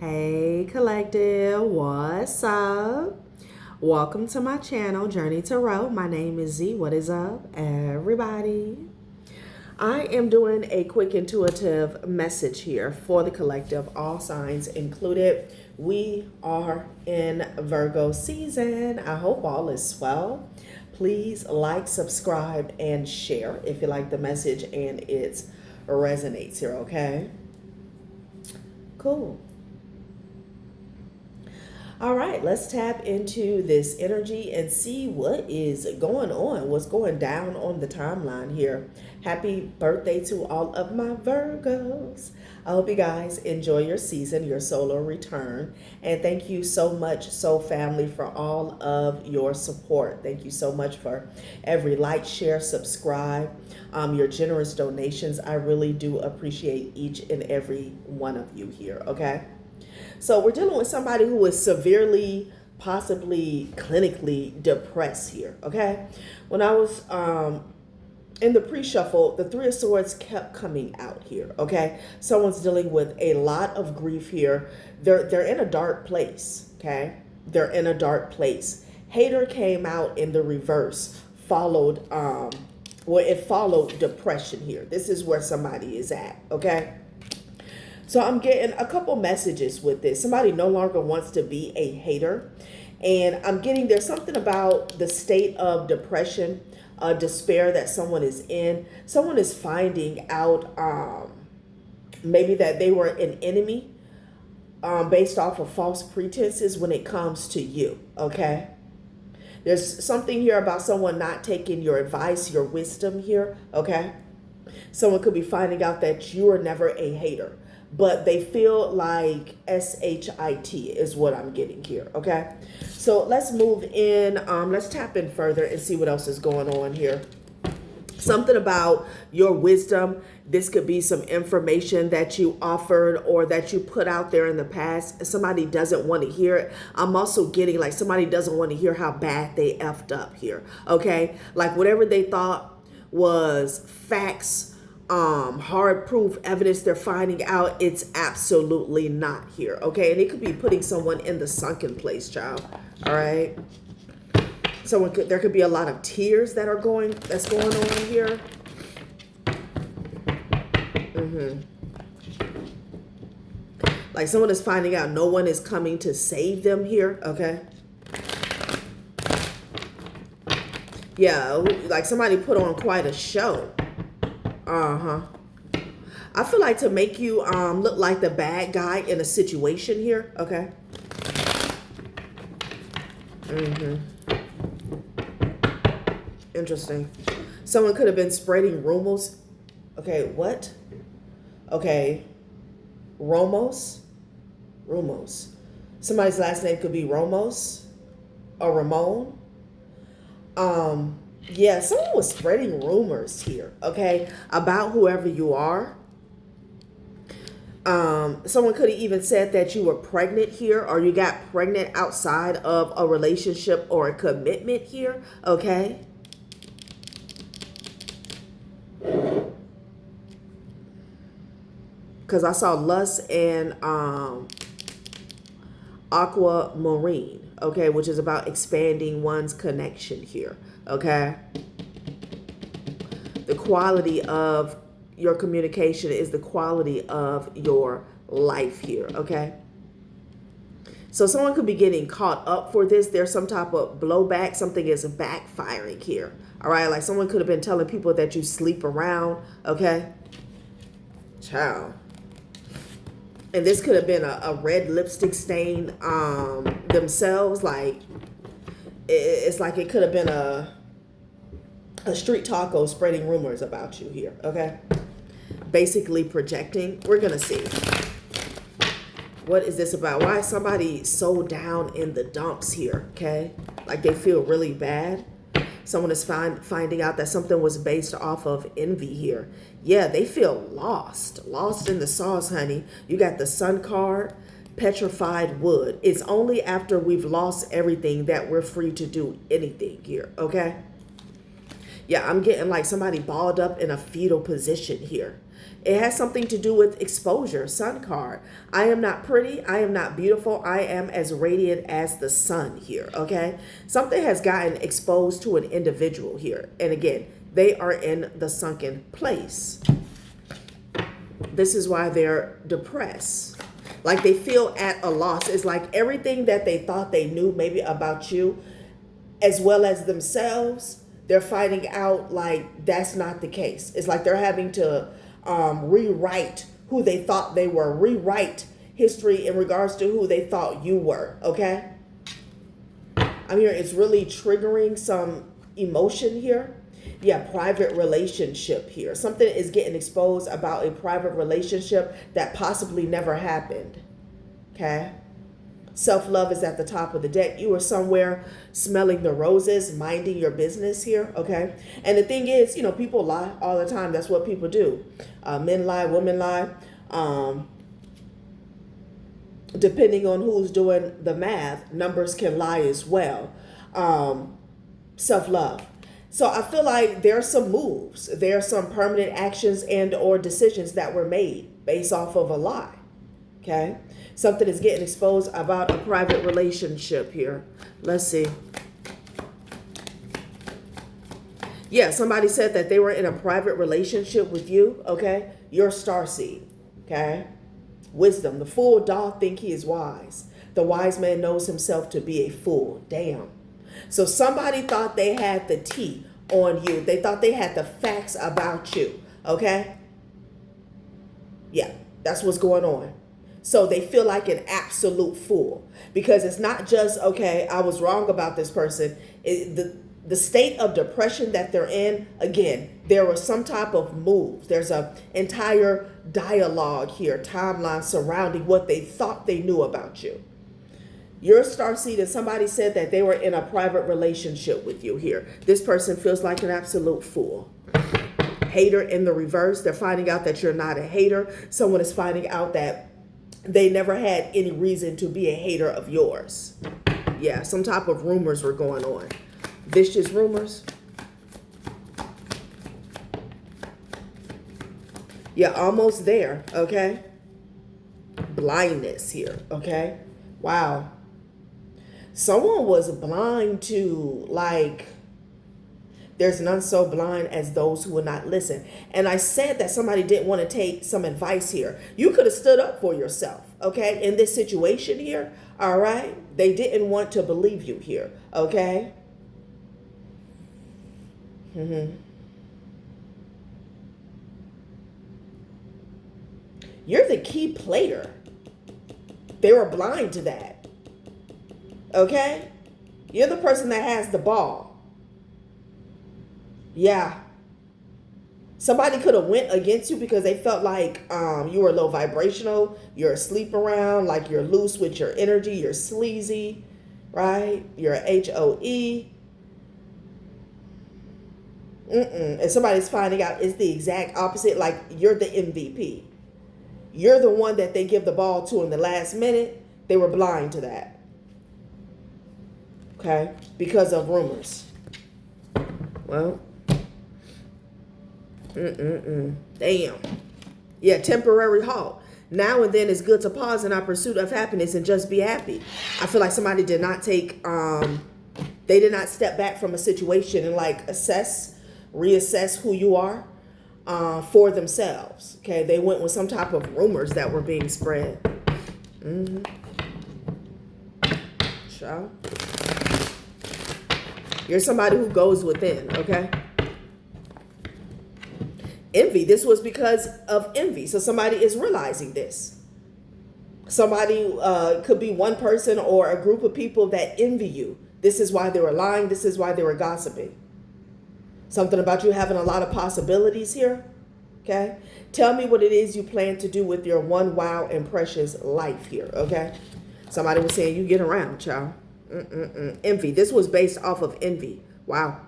Hey collective, what's up? Welcome to my channel, Journey Tarot. My name is Z. What is up, everybody? I am doing a quick intuitive message here for the collective, all signs included. We are in Virgo season. I hope all is well. Please like, subscribe, and share if you like the message and it resonates here, okay? Cool. All right, let's tap into this energy and see what is going on, what's going down on the timeline here. Happy birthday to all of my Virgos. I hope you guys enjoy your season, your solar return. And thank you so much, Soul Family, for all of your support. Thank you so much for every like, share, subscribe, your generous donations. I really do appreciate each and every one of you here, okay? So we're dealing with somebody who is severely, possibly clinically depressed here, okay? When I was in the pre-shuffle, the Three of Swords kept coming out here, okay? Someone's dealing with a lot of grief here. They're in a dark place, okay? They're in a dark place. Hater came out in the reverse, followed, it followed depression here. This is where somebody is at, okay? So I'm getting a couple messages with this. Somebody no longer wants to be a hater. And I'm getting there's something about the state of depression, despair that someone is in. Someone is finding out maybe that they were an enemy based off of false pretenses when it comes to you, okay? There's something here about someone not taking your advice, your wisdom here, okay? Someone could be finding out that you were never a hater, but they feel like SHIT is what I'm getting here, okay? So let's move in. Let's tap in further and see what else is going on here. Something about your wisdom. This could be some information that you offered or that you put out there in the past. Somebody doesn't want to hear it. I'm also getting like somebody doesn't want to hear how bad they effed up here, okay? Like whatever they thought was facts, hard proof evidence, they're finding out it's absolutely not here, okay? And it could be putting someone in the sunken place, child. All right, there could be a lot of tears that's going on here. Like someone is finding out no one is coming to save them here, okay? Yeah, like somebody put on quite a show. I feel like to make you look like the bad guy in a situation here, okay? Interesting. Someone could have been spreading rumors. Okay, what? Okay, Romos? Somebody's last name could be Romos or Ramon. Yeah, someone was spreading rumors here, okay, about whoever you are. Someone could have even said that you were pregnant here or you got pregnant outside of a relationship or a commitment here, okay? Because I saw lust and aquamarine, okay, which is about expanding one's connection here, okay? The quality of your communication is the quality of your life here, okay? So someone could be getting caught up for this. There's some type of blowback. Something is backfiring here, all right? Like someone could have been telling people that you sleep around, okay? Child. And this could have been a red lipstick stain themselves. Like, it's like it could have been a street taco spreading rumors about you here, okay? Basically projecting. We're going to see. What is this about? Why is somebody so down in the dumps here, okay? Like they feel really bad. Someone is finding out that something was based off of envy here. Yeah, they feel lost in the sauce, honey. You got the Sun card, petrified wood. It's only after we've lost everything that we're free to do anything here, okay? Yeah, I'm getting like somebody balled up in a fetal position here. It has something to do with exposure, sun card. I am not pretty. I am not beautiful. I am as radiant as the sun here, okay? Something has gotten exposed to an individual here. And again, they are in the sunken place. This is why they're depressed. Like they feel at a loss. It's like everything that they thought they knew maybe about you, as well as themselves, they're finding out like that's not the case. It's like they're having to rewrite who they thought they were, rewrite history in regards to who they thought you were, okay? I'm here, it's really triggering some emotion here. Yeah, private relationship here. Something is getting exposed about a private relationship that possibly never happened, okay? Self-love is at the top of the deck. You are somewhere smelling the roses, minding your business here, okay? And the thing is, you know, people lie all the time. That's what people do. Men lie, women lie. Depending on who's doing the math, numbers can lie as well. Self-love. So I feel like there are some moves. There are some permanent actions and or decisions that were made based off of a lie, okay? Something is getting exposed about a private relationship here. Let's see. Yeah, somebody said that they were in a private relationship with you, okay? Your starseed, okay? Wisdom. The fool doth think he is wise. The wise man knows himself to be a fool. Damn. So somebody thought they had the tea on you. They thought they had the facts about you, okay? Yeah, that's what's going on. So they feel like an absolute fool because it's not just, okay, I was wrong about this person. The state of depression that they're in, again, there was some type of move. There's an entire dialogue here, timeline surrounding what they thought they knew about you. Your starseed, and somebody said that they were in a private relationship with you here. This person feels like an absolute fool. Hater in the reverse. They're finding out that you're not a hater. Someone is finding out that they never had any reason to be a hater of yours. Yeah, some type of rumors were going on. Vicious rumors. Yeah, almost there, okay? Blindness here, okay? Wow. Someone was blind to, like, there's none so blind as those who will not listen. And I said that somebody didn't want to take some advice here. You could have stood up for yourself, okay, in this situation here, all right? They didn't want to believe you here, okay? You're the key player. They were blind to that, okay? You're the person that has the ball. Yeah. Somebody could have went against you because they felt like you were low vibrational. You're asleep around, like you're loose with your energy. You're sleazy, right? You're HOE. And somebody's finding out it's the exact opposite. Like you're the MVP. You're the one that they give the ball to in the last minute. They were blind to that. Okay? Because of rumors. Well. Damn. Yeah, temporary halt. Now and then it's good to pause in our pursuit of happiness and just be happy. I feel like somebody did not take, they did not step back from a situation and like reassess who you are for themselves. Okay, they went with some type of rumors that were being spread. Sure. You're somebody who goes within, okay? Envy. This was because of envy. So somebody is realizing this. Somebody could be one person or a group of people that envy you. This is why they were lying. This is why they were gossiping. Something about you having a lot of possibilities here. Okay. Tell me what it is you plan to do with your one wow and precious life here. Okay. Somebody was saying you get around, child. Envy. This was based off of envy. Wow.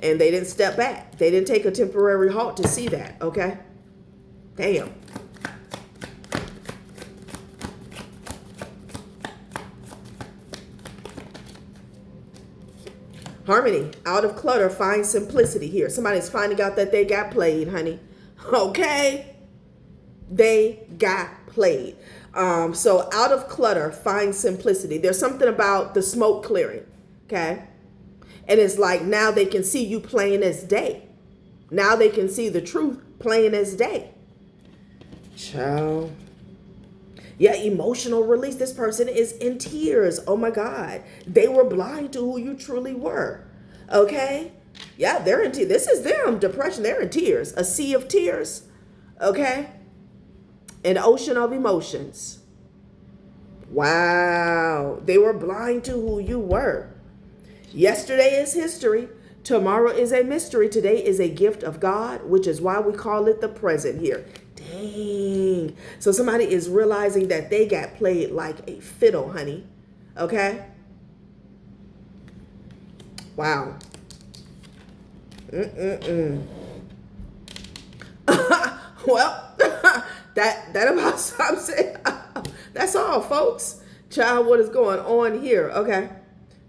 And they didn't step back. They didn't take a temporary halt to see that, okay? Damn. Harmony. Out of clutter, find simplicity here. Somebody's finding out that they got played, honey. Okay? They got played. So out of clutter, find simplicity. There's something about the smoke clearing. Okay? And it's like now they can see you plain as day. Now they can see the truth plain as day. Child. Yeah, emotional release. This person is in tears. Oh my God. They were blind to who you truly were. Okay? Yeah, they're in tears. This is them. Depression. They're in tears. A sea of tears. Okay? An ocean of emotions. Wow. They were blind to who you were. Yesterday is history. Tomorrow is a mystery. Today is a gift of God, which is why we call it the present here. Dang. So somebody is realizing that they got played like a fiddle, honey. Okay? Wow. Well, that about sums it. That's all, folks. Child, what is going on here? Okay.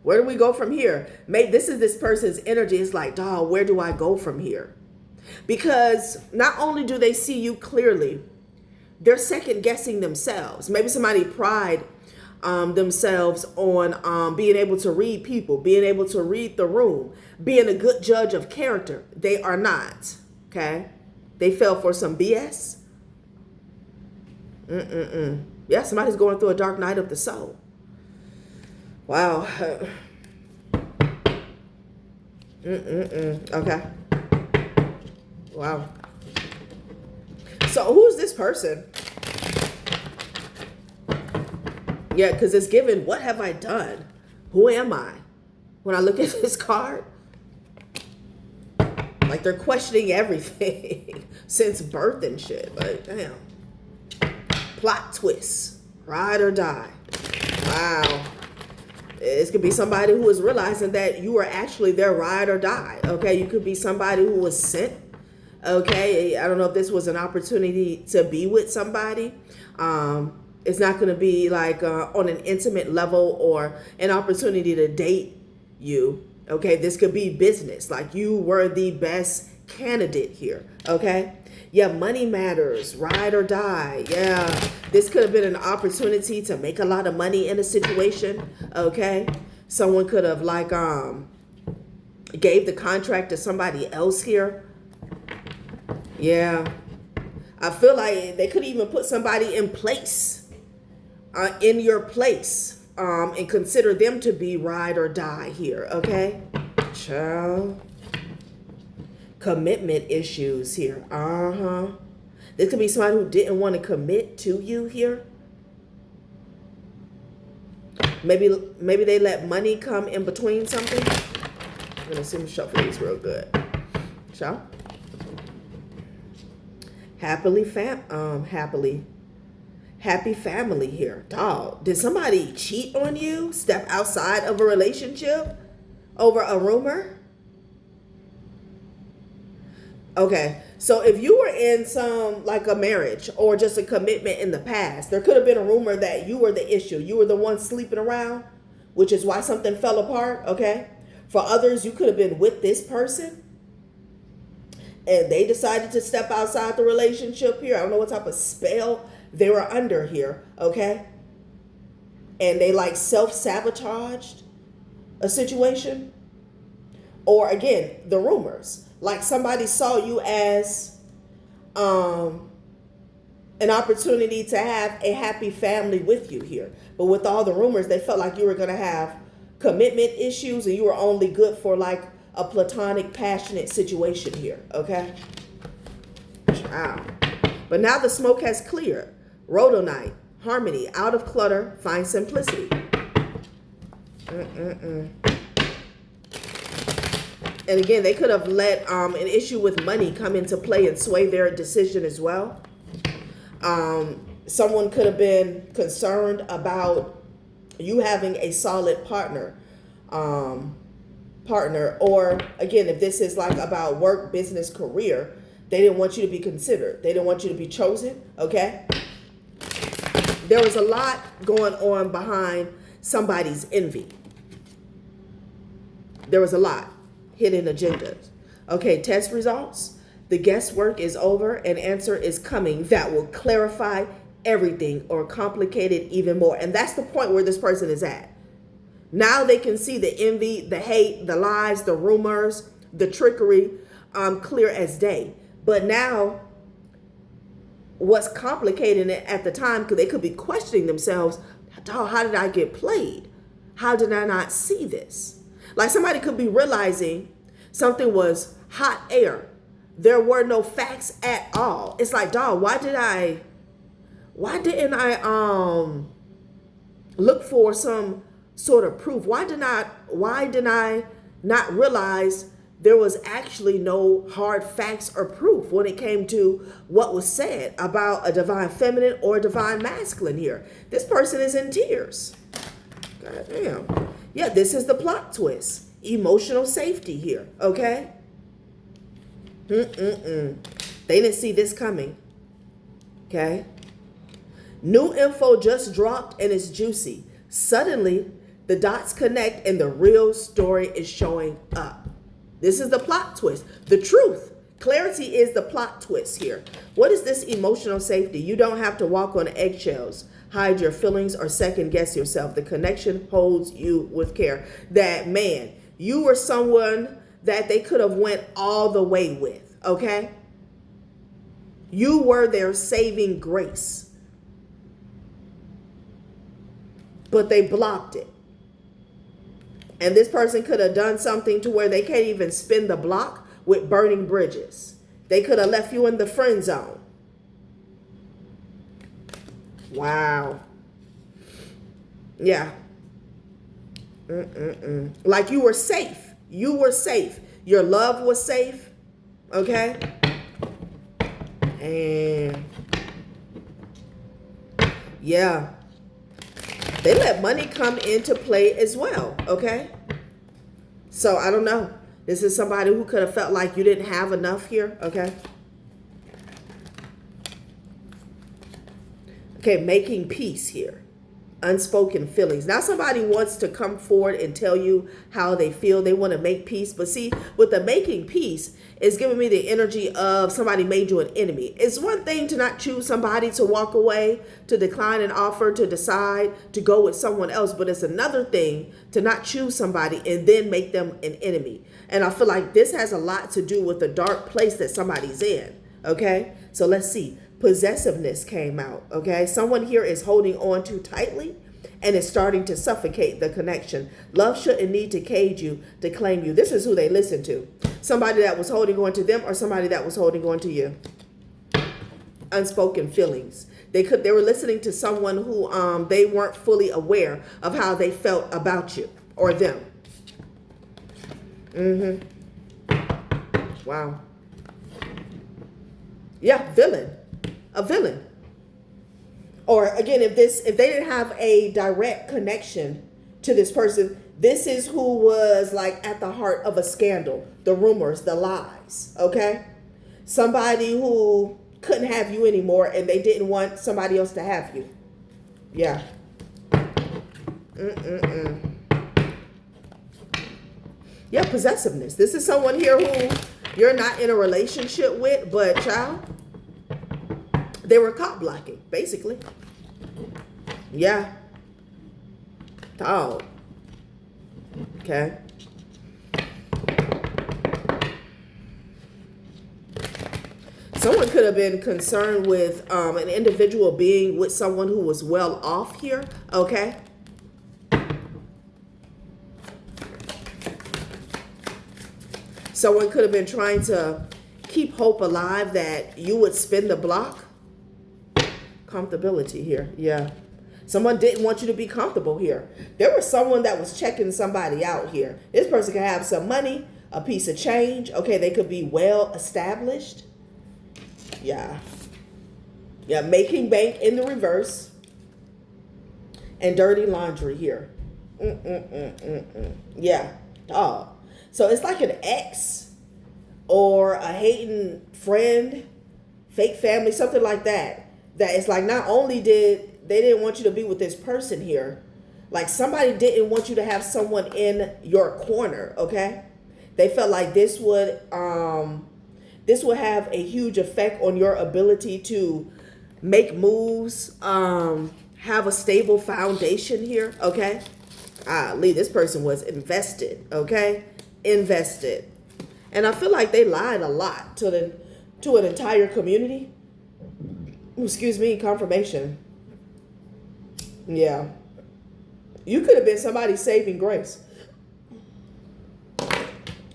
Where do we go from here? Maybe this is this person's energy. It's like, dog, where do I go from here? Because not only do they see you clearly, they're second guessing themselves. Maybe somebody pride themselves on being able to read people, being able to read the room, being a good judge of character. They are not. Okay? They fell for some BS. Yeah, somebody's going through a dark night of the soul. Wow. Okay. Wow. So who's this person? Yeah, because it's given, what have I done? Who am I? When I look at this card, like they're questioning everything since birth and shit. Like, damn. Plot twist. Ride or die. Wow. This could be somebody who is realizing that you are actually their ride or die. Okay, you could be somebody who was sent. Okay, I don't know if this was an opportunity to be with somebody. It's not going to be like on an intimate level or an opportunity to date you. Okay, this could be business. Like you were the best candidate here. Okay. Yeah, money matters, ride or die. Yeah, this could have been an opportunity to make a lot of money in a situation. Okay, someone could have like gave the contract to somebody else here. Yeah, I feel like they could even put somebody in place, in your place, and consider them to be ride or die here. Okay, child. Commitment issues here. This could be somebody who didn't want to commit to you here. Maybe they let money come in between something. I'm gonna see me shuffle these real good. Shall? Happy family here. Dog, did somebody cheat on you? Step outside of a relationship over a rumor? Okay, so if you were in some, like a marriage or just a commitment in the past, there could have been a rumor that you were the issue. You were the one sleeping around, which is why something fell apart, okay? For others, you could have been with this person and they decided to step outside the relationship here. I don't know what type of spell they were under here, okay? And they like self-sabotaged a situation. Or again, the rumors. Like somebody saw you as an opportunity to have a happy family with you here. But with all the rumors, they felt like you were going to have commitment issues and you were only good for like a platonic, passionate situation here. Okay? Wow. But now the smoke has cleared. Rhodonite, harmony, out of clutter, find simplicity. And again, they could have let an issue with money come into play and sway their decision as well. Someone could have been concerned about you having a solid partner. Or again, if this is like about work, business, career, they didn't want you to be considered. They didn't want you to be chosen. Okay. There was a lot going on behind somebody's envy. There was a lot. Hidden agendas. Okay, test results. The guesswork is over. An answer is coming that will clarify everything or complicate it even more. And that's the point where this person is at. Now they can see the envy, the hate, the lies, the rumors, the trickery, clear as day. But now what's complicating it at the time, because they could be questioning themselves, how did I get played? How did I not see this? Like somebody could be realizing something was hot air. There were no facts at all. It's like, dog, why didn't I look for some sort of proof? Why did I not realize there was actually no hard facts or proof when it came to what was said about a divine feminine or a divine masculine here? This person is in tears. God damn. Yeah, this is the plot twist. Emotional safety here, okay? They didn't see this coming, okay? New info just dropped and it's juicy. Suddenly, the dots connect and the real story is showing up. This is the plot twist. The truth. Clarity is the plot twist here. What is this emotional safety? You don't have to walk on eggshells, hide your feelings, or second guess yourself. The connection holds you with care. That, man, you were someone that they could have went all the way with, okay? You were their saving grace. But they blocked it. And this person could have done something to where they can't even spin the block with burning bridges. They could have left you in the friend zone. Wow. Yeah. Like you were safe. You were safe. Your love was safe. Okay? And yeah. They let money come into play as well, okay? So, I don't know. This is somebody who could have felt like you didn't have enough here, okay? Okay, making peace here. Unspoken feelings. Now somebody wants to come forward and tell you how they feel. They want to make peace. But see, with the making peace, it's giving me the energy of somebody made you an enemy. It's one thing to not choose somebody, to walk away, to decline an offer, to decide to go with someone else. But it's another thing to not choose somebody and then make them an enemy. And I feel like this has a lot to do with the dark place that somebody's in. Okay, so let's see. Possessiveness came out, okay? Someone here is holding on too tightly and is starting to suffocate the connection. Love shouldn't need to cage you to claim you. This is who they listen to. Somebody that was holding on to them or somebody that was holding on to you. Unspoken feelings. They were listening to someone who they weren't fully aware of how they felt about you or them. Wow. Yeah, villain. A villain. Or again, if they didn't have a direct connection to this person, this is who was like at the heart of a scandal, the rumors, the lies, okay? Somebody who couldn't have you anymore and they didn't want somebody else to have you. Yeah. Yeah, possessiveness. This is someone here who you're not in a relationship with, but child, they were cop blocking, basically. Yeah. Dog. Okay. Someone could have been concerned with an individual being with someone who was well off here. Okay. Someone could have been trying to keep hope alive that you would spin the block. Comfortability here. Yeah. Someone didn't want you to be comfortable here. There was someone that was checking somebody out here. This person could have some money, a piece of change. Okay, they could be well established. Yeah. Yeah, making bank in the reverse. And dirty laundry here. Yeah. Dog. So it's like an ex or a hating friend, fake family, something like that. That it's like not only did they didn't want you to be with this person here, like somebody didn't want you to have someone in your corner, okay? They felt like this would This will have a huge effect on your ability to make moves, have a stable foundation here, okay? Lee, this person was invested, okay? Invested. And I feel like they lied a lot to an entire community. Excuse me, confirmation. Yeah. You could have been somebody's saving grace.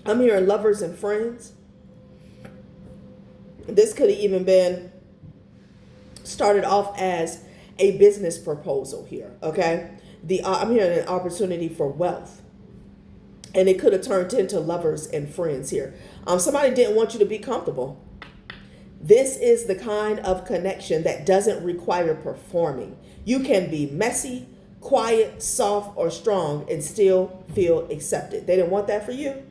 I'm hearing lovers and friends. This could have even been started off as a business proposal here, okay? I'm hearing an opportunity for wealth. And it could have turned into lovers and friends here. Somebody didn't want you to be comfortable. This is the kind of connection that doesn't require performing. You can be messy, quiet, soft, or strong and still feel accepted. They didn't want that for you.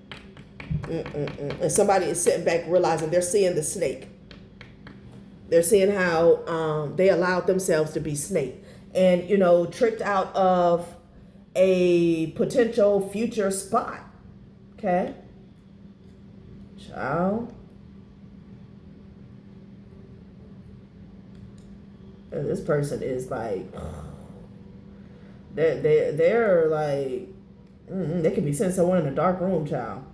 And somebody is sitting back realizing they're seeing the snake. They're seeing how they allowed themselves to be snaked and, tricked out of a potential future spot. Okay? Child. And this person is like, they're like, they could be sending someone in a dark room, child.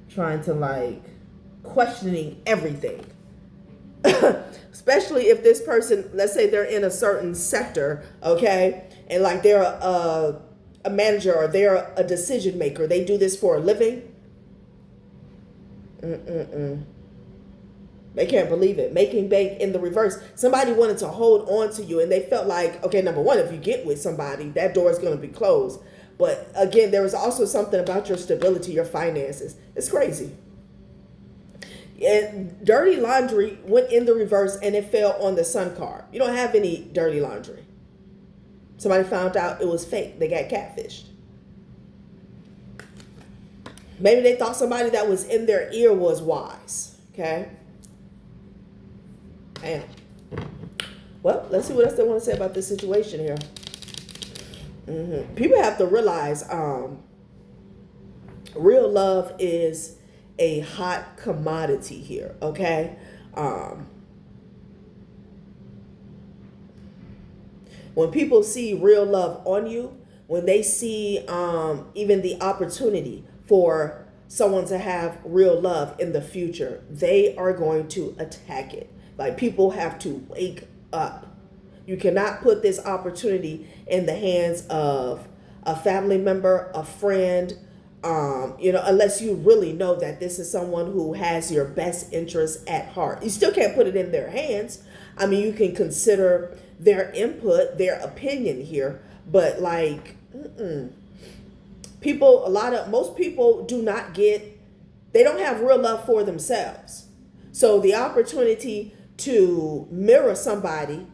Trying to like questioning everything. Especially if this person, let's say they're in a certain sector, okay? And like they're a manager or they're a decision maker. They do this for a living. They can't believe it. Making bank in the reverse. Somebody wanted to hold on to you and they felt like, okay, number one, if you get with somebody, that door is going to be closed. But again, there was also something about your stability, your finances. It's crazy. And dirty laundry went in the reverse and it fell on the Sun card. You don't have any dirty laundry. Somebody found out it was fake. They got catfished. Maybe they thought somebody that was in their ear was wise. Okay? Damn. Well, let's see what else they want to say about this situation here. People have to realize real love is a hot commodity here, okay? When people see real love on you, when they see even the opportunity for someone to have real love in the future, they are going to attack it. Like, people have to wake up. You cannot put this opportunity in the hands of a family member, a friend, unless you really know that this is someone who has your best interests at heart. You still can't put it in their hands. I mean, you can consider their input, their opinion here, but like, most people they don't have real love for themselves. So the opportunity to mirror somebody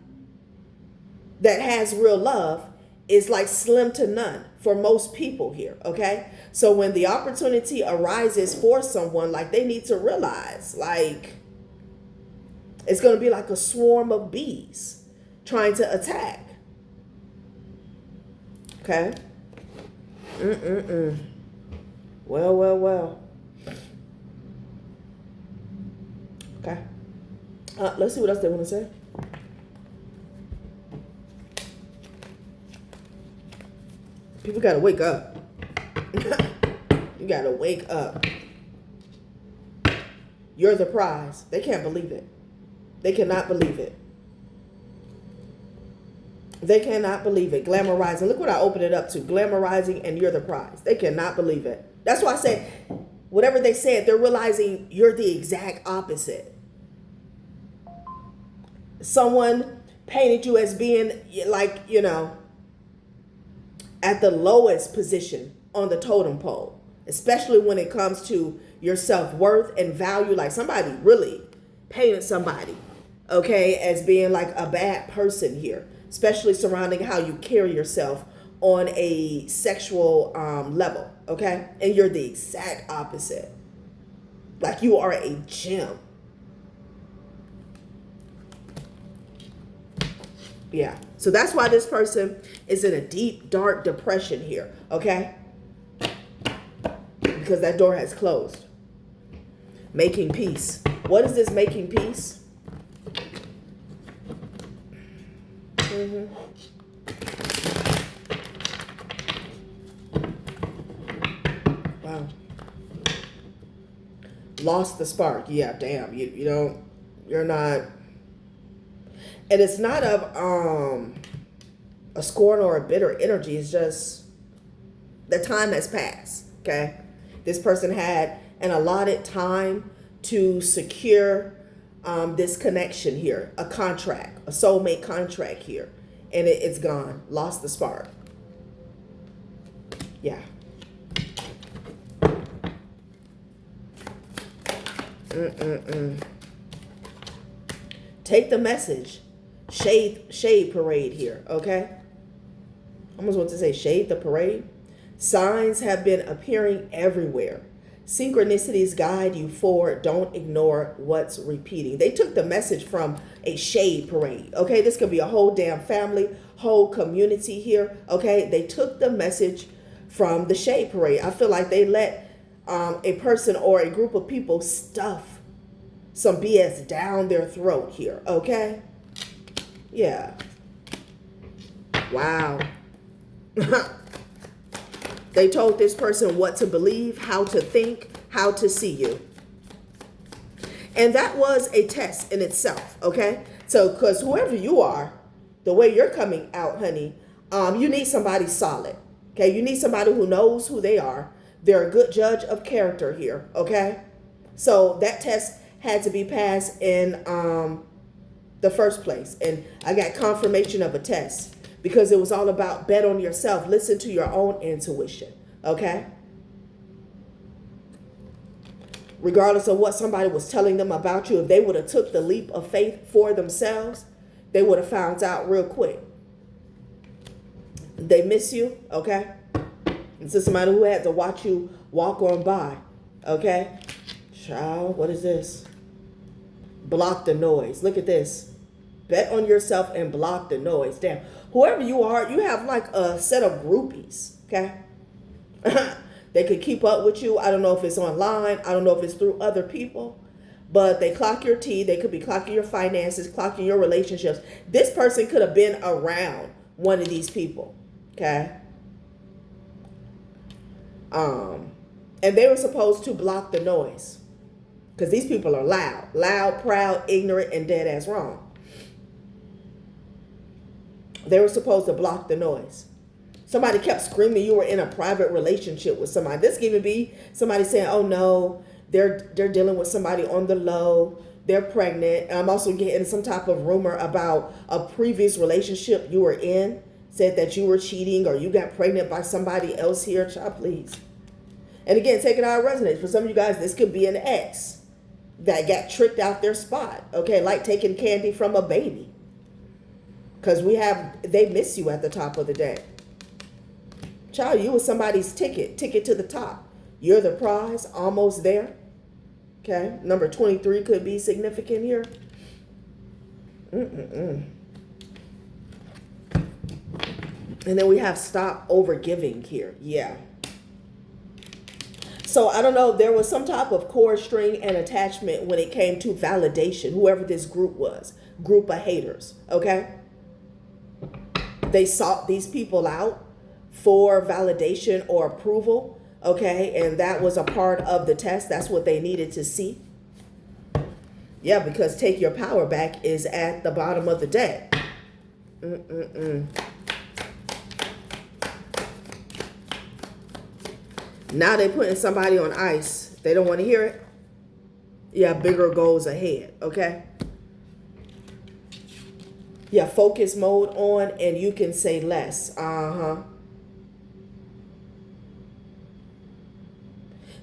that has real love is like slim to none for most people here, okay? So when the opportunity arises for someone, like, they need to realize, like, it's going to be like a swarm of bees trying to attack. Okay? Well. Okay. Let's see what else they want to say. People got to wake up. You got to wake up. You're the prize. They can't believe it. They cannot believe it. They cannot believe it. Glamorizing. Look what I opened it up to. Glamorizing and you're the prize. They cannot believe it. That's why I say, whatever they said, they're realizing you're the exact opposite. Someone painted you as being like, at the lowest position on the totem pole, especially when it comes to your self-worth and value. Like, somebody really painted somebody, okay, as being like a bad person here, especially surrounding how you carry yourself on a sexual level, okay? And you're the exact opposite. Like, you are a gem. Yeah. So that's why this person is in a deep, dark depression here, okay? because that door has closed. Making peace. What is this making peace? Wow. Lost the spark. Yeah, damn. You don't, you're not, and it's not of a scorn or a bitter energy. It's just the time has passed. Okay. This person had an allotted time to secure this connection here, a contract, a soulmate contract here, and it's gone. Lost the spark. Yeah. Take the message. Shade parade here, okay? I almost want to say shade the parade. Signs have been appearing everywhere. Synchronicities guide you forward. Don't ignore what's repeating. They took the message from a shade parade, okay? This could be a whole damn family, whole community here, okay? They took the message from the shade parade. I feel like they let a person or a group of people stuff some BS down their throat here, okay? Yeah. Wow. They told this person what to believe, how to think, how to see you. And that was a test in itself, okay? So, because whoever you are, the way you're coming out, honey, you need somebody solid, okay? You need somebody who knows who they are. They're a good judge of character here, okay? So that test had to be passed in the first place. And I got confirmation of a test because it was all about bet on yourself. Listen to your own intuition, okay? Regardless of what somebody was telling them about you, if they would have took the leap of faith for themselves, they would have found out real quick. They miss you, okay? This is somebody who had to watch you walk on by, okay? Child, what is this? Block the noise. Look at this. Bet on yourself and block the noise. Damn. Whoever you are, you have like a set of groupies, okay? They could keep up with you. I don't know if it's online. I don't know if it's through other people. But they clock your tea. They could be clocking your finances, clocking your relationships. This person could have been around one of these people, okay? And they were supposed to block the noise. Because these people are loud. Loud, proud, ignorant, and dead ass wrong. They were supposed to block the noise. Somebody kept screaming you were in a private relationship with somebody. This could even be somebody saying, oh no, they're dealing with somebody on the low. They're pregnant. And I'm also getting some type of rumor about a previous relationship you were in. Said that you were cheating or you got pregnant by somebody else here. Child, please. And again, take it how it resonates. For some of you guys, this could be an ex that got tricked out their spot. Okay, like taking candy from a baby. Because they miss you at the top of the day. Child, you was somebody's ticket to the top. You're the prize, almost there. Okay, number 23 could be significant here. And then we have stop overgiving here. Yeah. So I don't know, there was some type of cord string and attachment when it came to validation, whoever this group was, group of haters, okay? They sought these people out for validation or approval, okay? And that was a part of the test. That's what they needed to see. Yeah, because take your power back is at the bottom of the deck. Now they're putting somebody on ice. They don't want to hear it. Yeah, bigger goals ahead, okay? Yeah, focus mode on and you can say less.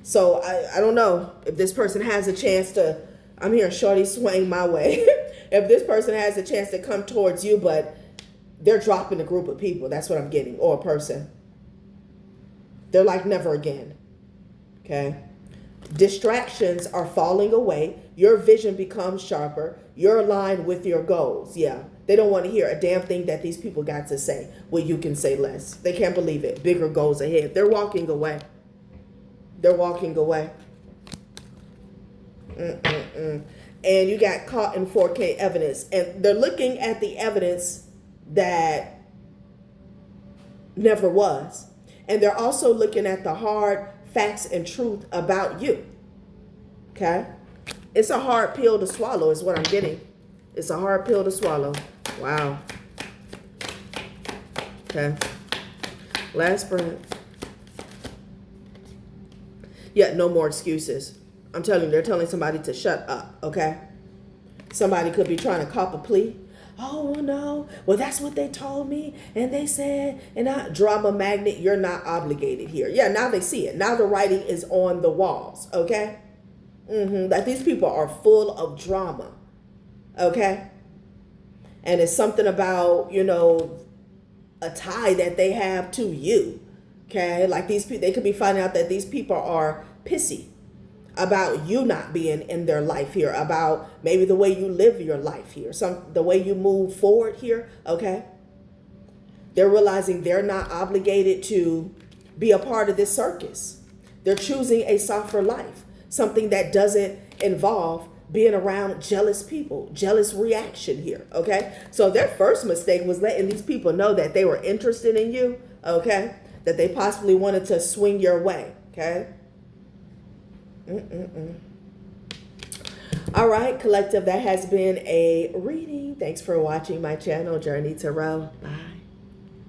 So I don't know if this person has a chance to, I'm hearing shorty swing my way. If this person has a chance to come towards you, but they're dropping a group of people. That's what I'm getting. Or a person. They're like never again. Okay. Distractions are falling away. Your vision becomes sharper. You're aligned with your goals. Yeah. They don't want to hear a damn thing that these people got to say. Well, you can say less. They can't believe it. Bigger goals ahead. They're walking away. They're walking away. And you got caught in 4K evidence. And they're looking at the evidence that never was. And they're also looking at the hard facts and truth about you. Okay? It's a hard pill to swallow is what I'm getting. It's a hard pill to swallow. Wow. Okay. Last spread. Yeah, no more excuses. I'm telling you, they're telling somebody to shut up, okay? Somebody could be trying to cop a plea. Oh, no. Well, that's what they told me. And they said, and drama magnet, you're not obligated here. Yeah, now they see it. Now the writing is on the walls, okay? That these people are full of drama, okay? And it's something about, you know, a tie that they have to you, okay? Like these people, they could be finding out that these people are pissy about you not being in their life here, about maybe the way you live your life here, the way you move forward here, okay? They're realizing they're not obligated to be a part of this circus. They're choosing a softer life, something that doesn't involve being around jealous people, jealous reaction here, okay? So their first mistake was letting these people know that they were interested in you, okay? That they possibly wanted to swing your way, okay? All right, collective, that has been a reading. Thanks for watching my channel, Journey Tarot. Bye.